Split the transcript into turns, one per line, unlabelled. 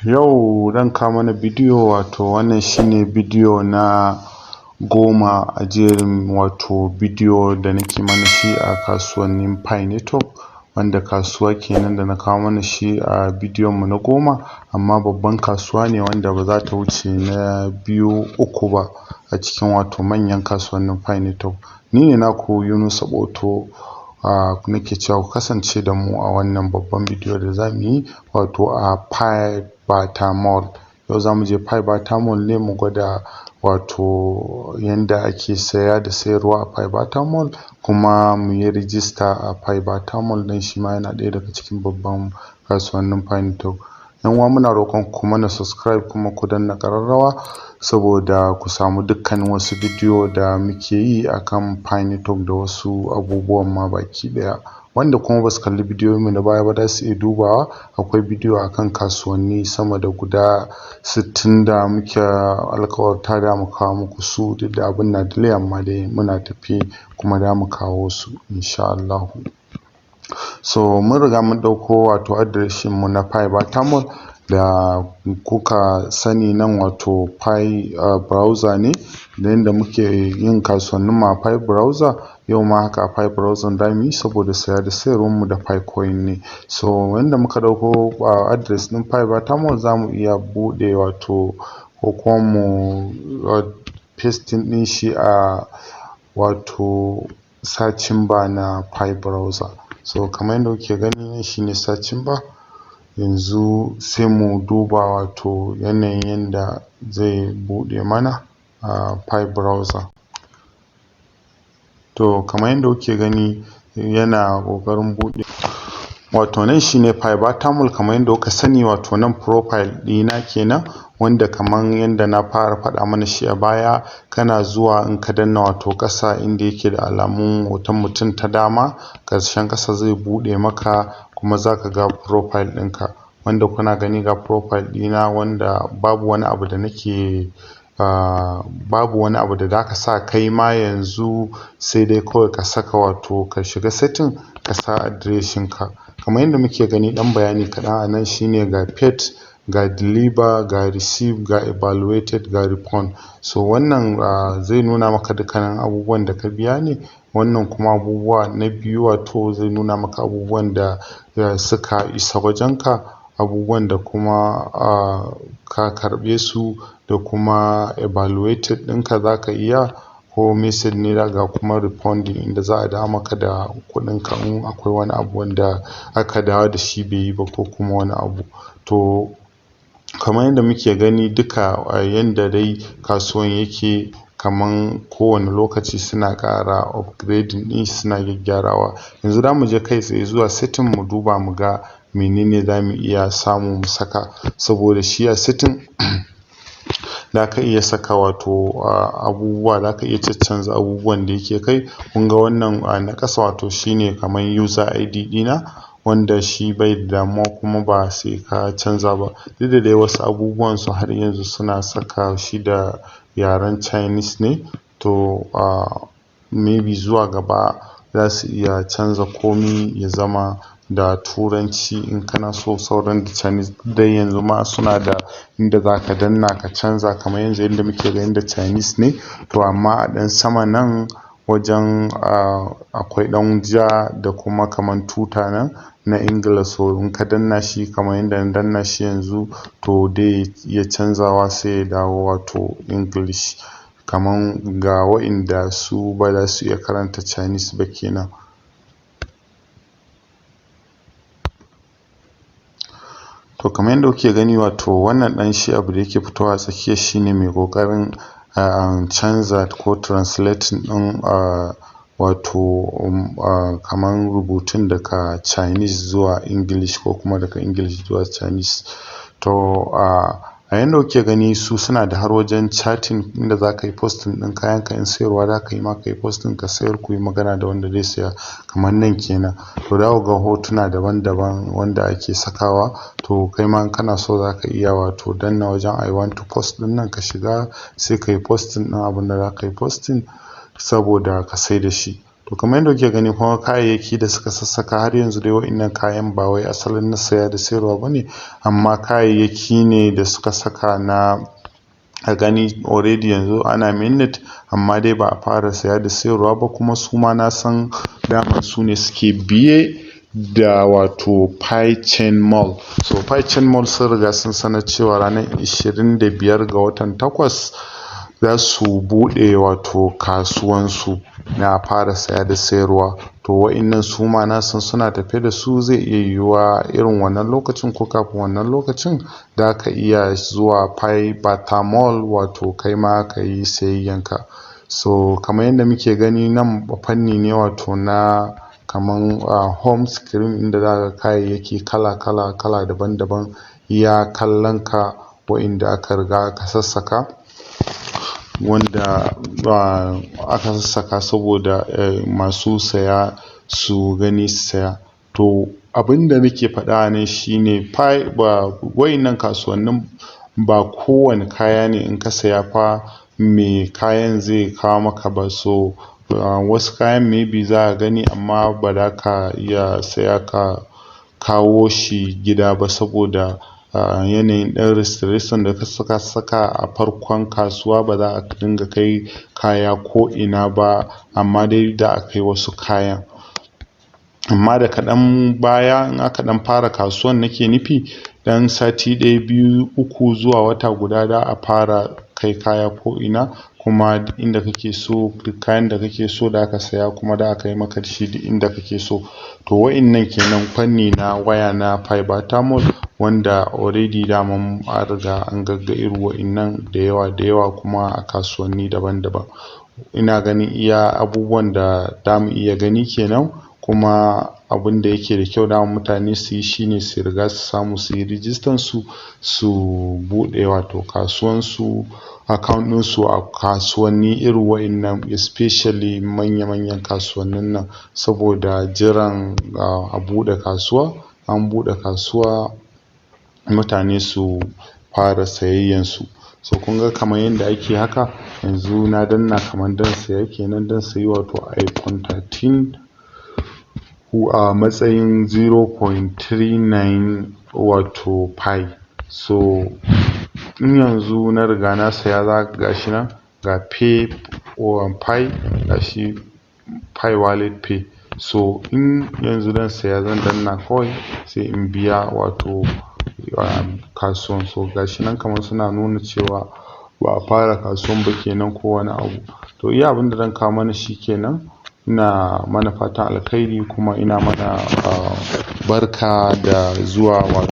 Yau zan kawo mana bidiyo, wato wannan shine bidiyo na 10 a jerin wato bidiyo da nake mana shi a kasuwannin Pi Network, wanda kasuwa kenan da na kawo mana shi a bidiyon mu na 10, amma babban kasuwa ne wanda ba za ta wuce na 2-3 ba a cikin wato manyan kasuwannin Pi Network. Ni ne naku Yunusa Boto, nake cewa ku kasance da mu a wannan babban bidiyo da za mu yi wato a Pibertermall. Yau za mu je Pibertermall ne mu gwada wato yanda ake saya da sayarwa a Pibertermall, kuma mu yi rijista a Pibertermall ɗin, shi ma yana ɗaya daga cikin babban kasuwannin Pi Network. Yan uwa, muna roƙon ku mana subscribe kuma ku danna ƙararrawa saboda ku samu dukkanin wasu bidiyo da muke yi akan Pi Network da wasu abubuwan ma baki ɗaya. Wanda kuma ba su kalli bidiyoyin mu na baya ba za su iya dubawa. Akwai bidiyo akan kasuwanni sama da guda 60 da muke alƙawarta da mu kawo muku su, duk da abin na delay, amma dai muna tafi kuma da mu kawo su insha Allah. So mun riga mun ɗauko wato adireshin mu na Pibertermall da kuka sani nan, wato Pi browser ne, da yanda muke yin kasuwannin mu a Pi browser. Yau ma haka a Pi browser da mu yi saboda saya da sayarwar mu da Pi coin ne. So yanda muka ɗauko adres ɗin Pibertermall, za mu iya buɗe wato ko kuma mu pasting ɗin shi a wato searching bar na Pi browser. So kamar yadda kuke gani, nan shine searching bar. Yanzu sai mu duba wato yanayin yanda zai buɗe mana a Pi browser. To kamar yadda kuke gani, yana ƙoƙarin buɗe. Wato nan shine Pibertermall kamar yadda kuka sani, wato nan profile ɗina kenan, wanda kamar yadda na fara faɗa mana shi a baya, kana zuwa in ka danna wato ƙasa inda yake da alamun hoton mutum ta dama, ƙarshen ƙasa zai buɗe maka, kuma za ka ga profile ɗinka, wanda kuna gani ga profile ɗina, wanda babu wani abu da nake babu wani abu da za ka sa kai ma yanzu, sai dai kawai ka saka wato ka shiga setting ka sa adireshin ka. Kamar yadda muke gani, ɗan bayani kaɗan a nan shine ga paid, ga deliver, ga receive, ga evaluated, ga refund. So wannan zai nuna maka dukkanin abubuwan da ka biya ne. Wannan kuma abubuwa na biyu, wato zai nuna maka abubuwan da suka isa wajenka, abubuwan da kuma ka karɓe su, da kuma evaluated ɗinka za ka iya, ko message ne, ga kuma refunding inda za a dawo maka da kuɗinka in akwai wani abu wanda aka dawo da shi bai yi ba, ko kuma wani abu. To kamar yadda muke gani, duka yanda dai kasuwan yake, kaman kowane lokaci suna ƙara upgrading ɗin, suna gyaggyarawa. Yanzu za mu je kai tsaye zuwa setting mu duba mu ga menene za mu iya samu mu saka, saboda shi a setting za ka iya saka wato abubuwa, za ka iya caccanza abubuwan da yake kai. Kun ga wannan na ƙasa, wato shine kamar user ID ɗina, wanda shi bai da damuwa kuma ba sai ka canza ba. Duk da dai wasu abubuwan su har yanzu suna saka shi da yaren Chinese ne, to maybe zuwa gaba za su iya canza komi ya zama da Turanci in kana so, sauran da Chinese. Dai yanzu ma suna da inda za ka danna ka canza, kamar yanzu yadda muke ga inda Chinese ne, to amma a ɗan sama nan wajen akwai ɗan ja da kuma kamar tuta nan na Ingila. So in ka danna shi kamar yadda na danna shi yanzu, to dai iya canzawa sai ya dawo wato English, kamar ga wa'inda su ba za su iya karanta Chinese ba kenan. To kamar yadda kuke gani, wato wannan ɗan shi abu da yake fitowa a tsakiya shine mai ƙoƙarin canza ko translating ɗin wato kamar rubutun daga Chinese zuwa English, ko kuma daga English zuwa Chinese. To a yanda kuke gani, su suna da har wajen chatting inda za ka yi posting ɗin kayan ka, in sayarwa za ka yi ma ka yi posting ka sayar, ku yi magana da wanda zai saya, kamar nan kenan. To za ku ga hotuna daban-daban wanda ake sakawa. To kai ma in kana so za ka iya wato danna wajen I want to post ɗin nan, ka shiga sai ka yi posting ɗin abin da za ka yi posting saboda ka sai da shi. To kamar yadda kuke gani kuma kayayyaki da suka sassaka har yanzu dai wa'innan kayan ba wai asalin na saya da sayarwa bane, amma kayayyaki ne da suka saka na a gani already yanzu ana minute, amma dai ba a fara saya da sayarwa ba, kuma su ma na san daman su ne suke biye da wato Pibertermall. So Pibertermall sun riga sun sanar cewa ranar 25 ga watan 8 za su buɗe wato kasuwansu na fara saya da sayarwa. To wa'innan su ma na san suna tafe da su, zai iya yiwuwa irin wannan lokacin ko kafin wannan lokacin da ka iya zuwa Pibertermall wato kai ma ka yi sayayyanka. So kamar yadda muke gani nan fanni ne wato na kaman home screen, inda za ka kayayyaki kala daban-daban iya kallon ka wa'inda aka riga aka sassaka, wanda aka sassaka saboda masu saya su gani su saya. To abinda nake faɗa nan shine wa'innan kasuwannin ba kowane kaya ne in ka saya fa me kayan zai kawo maka ba. So wasu kayan maybe za ka gani amma ba za ka iya saya ka kawo shi gida ba, saboda yanayin ɗan restriction da suka saka a farkon kasuwa. Ba za a dinga kai kaya ko ina ba, amma dai da a kai wasu kayan. Amma da kaɗan baya in aka ɗan fara kasuwan nake nufi, ɗan sati ɗaya, biyu, uku zuwa wata guda da a fara kai kaya ko ina, kuma duk inda kake so, duk kayan da kake so da aka saya kuma da aka yi maka shi duk inda kake so. To wa'innan kenan fanni na waya na Pibertermall, wanda already daman an riga an gagga irin wa'innan da yawa kuma a kasuwanni daban-daban. Ina ganin iya abubuwan da zamu iya gani kenan, kuma abin da yake da kyau daman mutane su yi shine su riga su samu su yi rijistan su buɗe wato kasuwan su, account ɗin su a kasuwanni irin wa'innan, especially manya-manyan kasuwannin nan, saboda jiran a buɗe kasuwa. An buɗe kasuwa mutane su fara sayayyan su. So kun ga kamar yadda ake haka, yanzu na danna kamar dan saya kenan, dan sayi wato iPhone 13 a matsayin 0.39 wato Pi. So in yanzu na riga na saya, za ka gashi nan ga Pay Pi, gashi Pi wallet pay. So in yanzu dan saya zan danna kawai sai in biya wato kasuwan. So gashi nan kamar suna nuna cewa ba a fara kasuwan ba kenan ko wani abu. To iya abinda zan kawo mana shi kenan. Ina mana fatan alkhairi kuma ina mana barka da zuwa wato